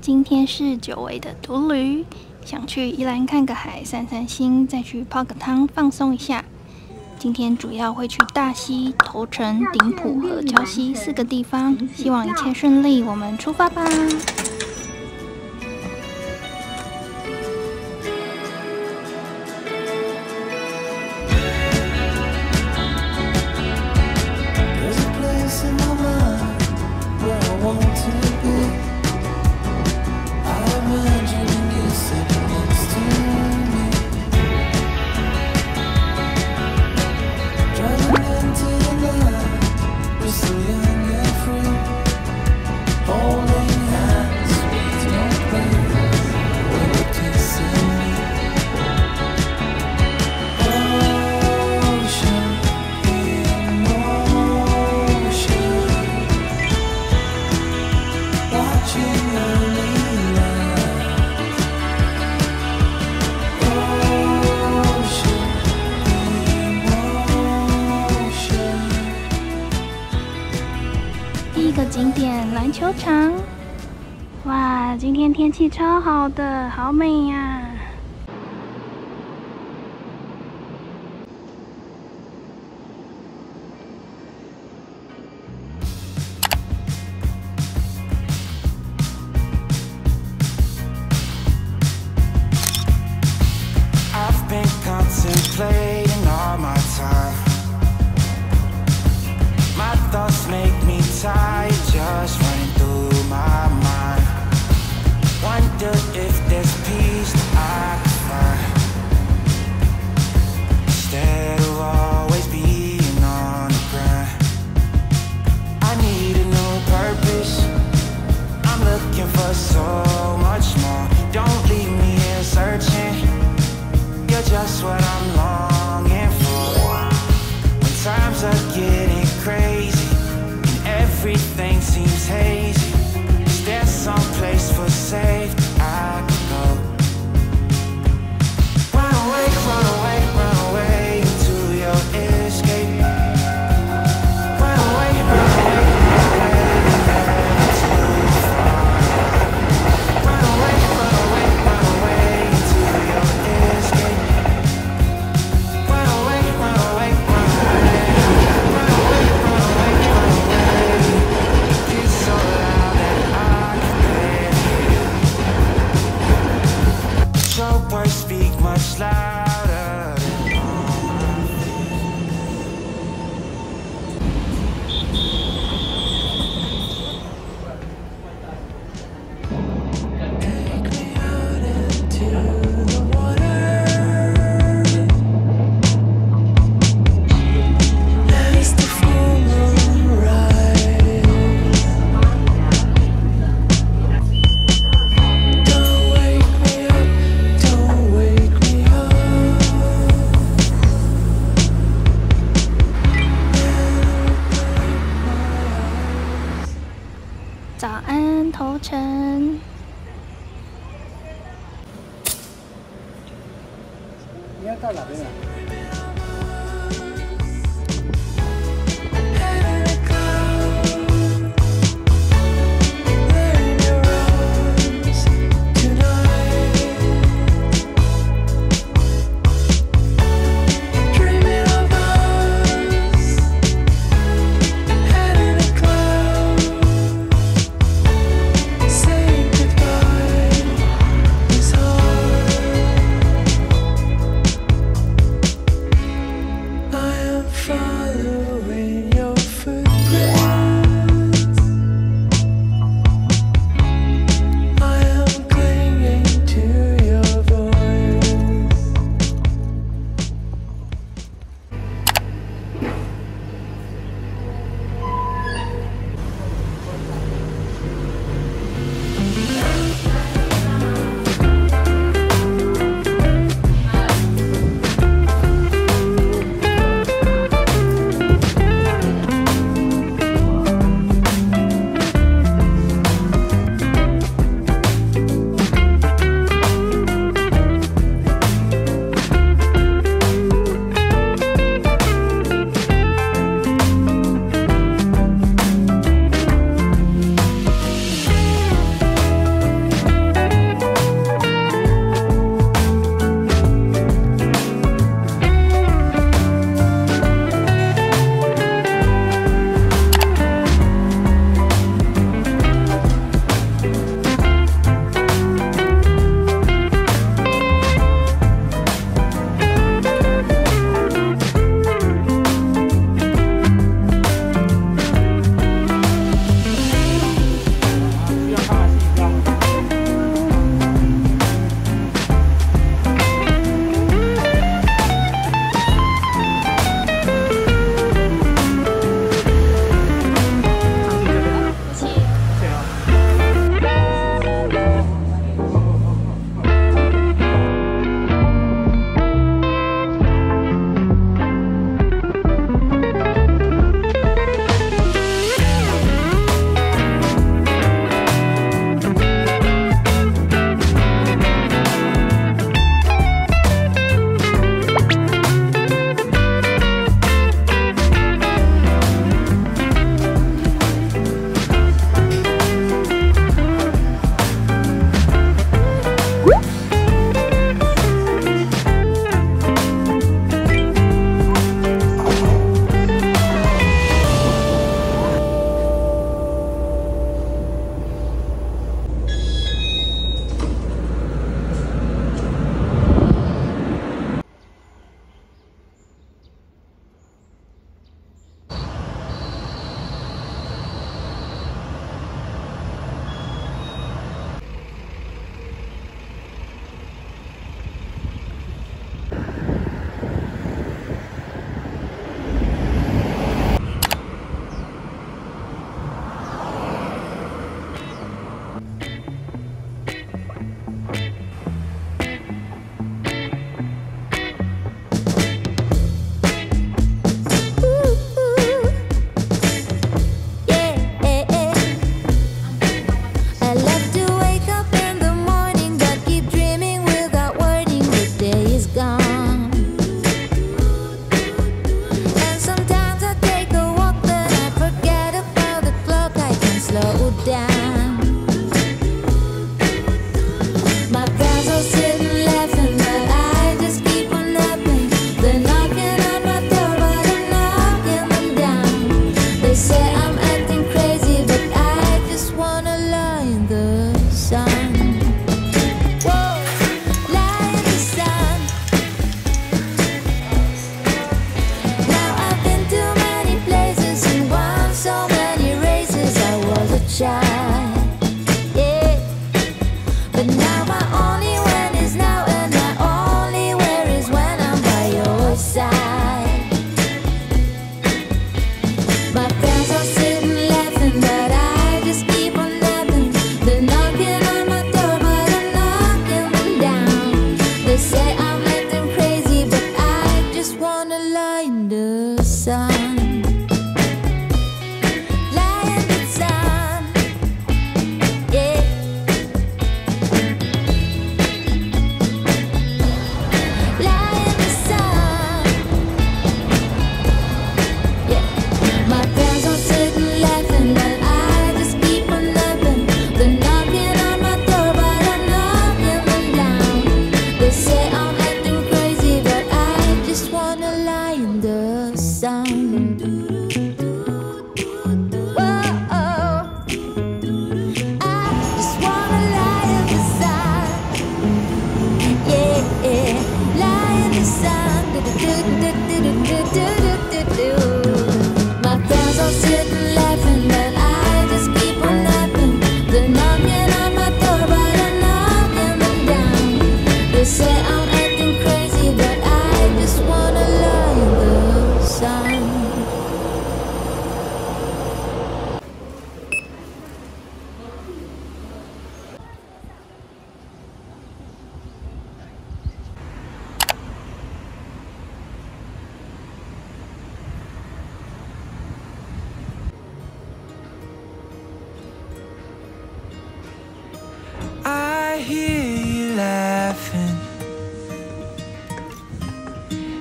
今天是久违的独旅，想去宜兰看个海、散散心，再去泡个汤放松一下。今天主要会去大溪、头城、顶埔和礁溪4个地方，希望一切顺利，我们出发吧！第一个景点篮球场，哇，今天天气超好的，好美呀！Tired, just running through my mind. Wonder if there's peace that I can find, instead of always being on the grind. I need a new purpose, I'm looking for so much more. Don't leave me here searching, you're just what I'm longing for. When times are getting crazy, everything seems hazy. Is there some place for safety I can go? Run away, run away, run away into your escape. Run away, run away, run away, never too far. Run away, run away, run away into your escape. Run away, run away, run away, run away, run away, run away. It's so loud that I can barely hear. Your words speak much louder than all my fears. Take me out into the water. As the full moon rises, don't wake me up, don't wake me up. 早安，头城。你要到哪边啊？ My friends all sitting laughing, but I just keep on laughing. They're knocking on my door, but I'm knocking them down. They say I'm acting crazy, but I just wanna learn the sound. I hear you laughing,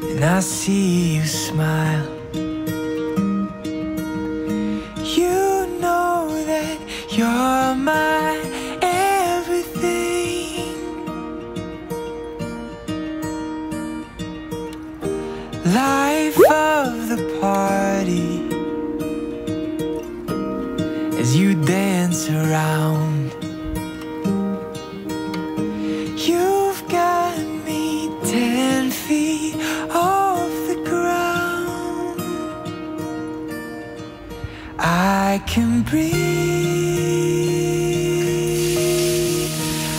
and I see you smile. You know that you're my everything. Life of the party as you dance around. You've got me 10 feet off the ground. I can breathe,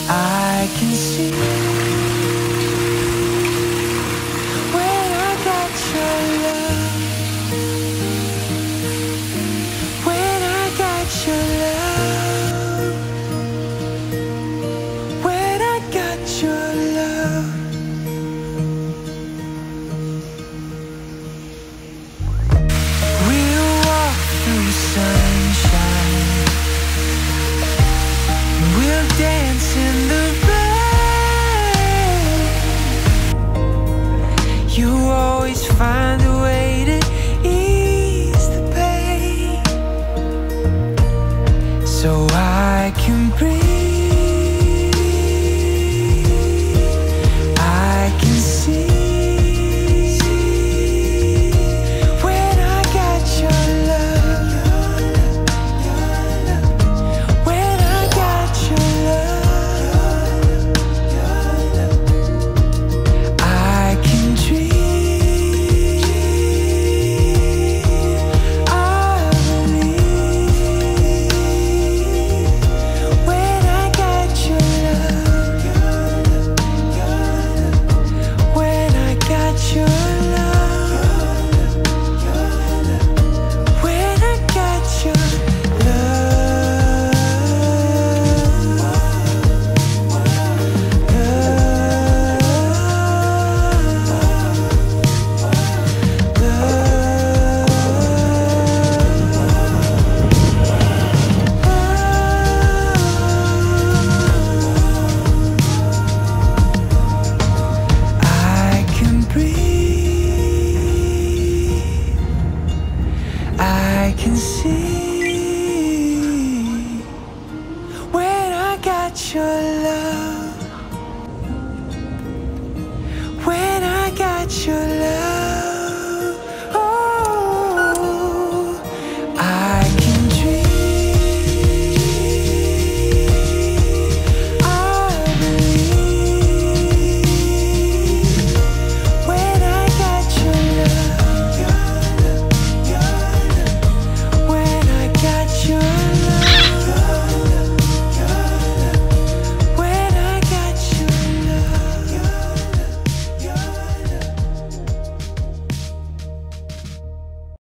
I can see. When I got your love, when I got your love, when I got your love. We'll walk through sunshine, we'll dance in the rain. You always find a way to ease the pain, so I can breathe. I can see. When I got your love, when I got your love, I can dream. I believe. When I got your love, when I got your love, when I got your I can breathe, I can see. When I got your love, when I got your love.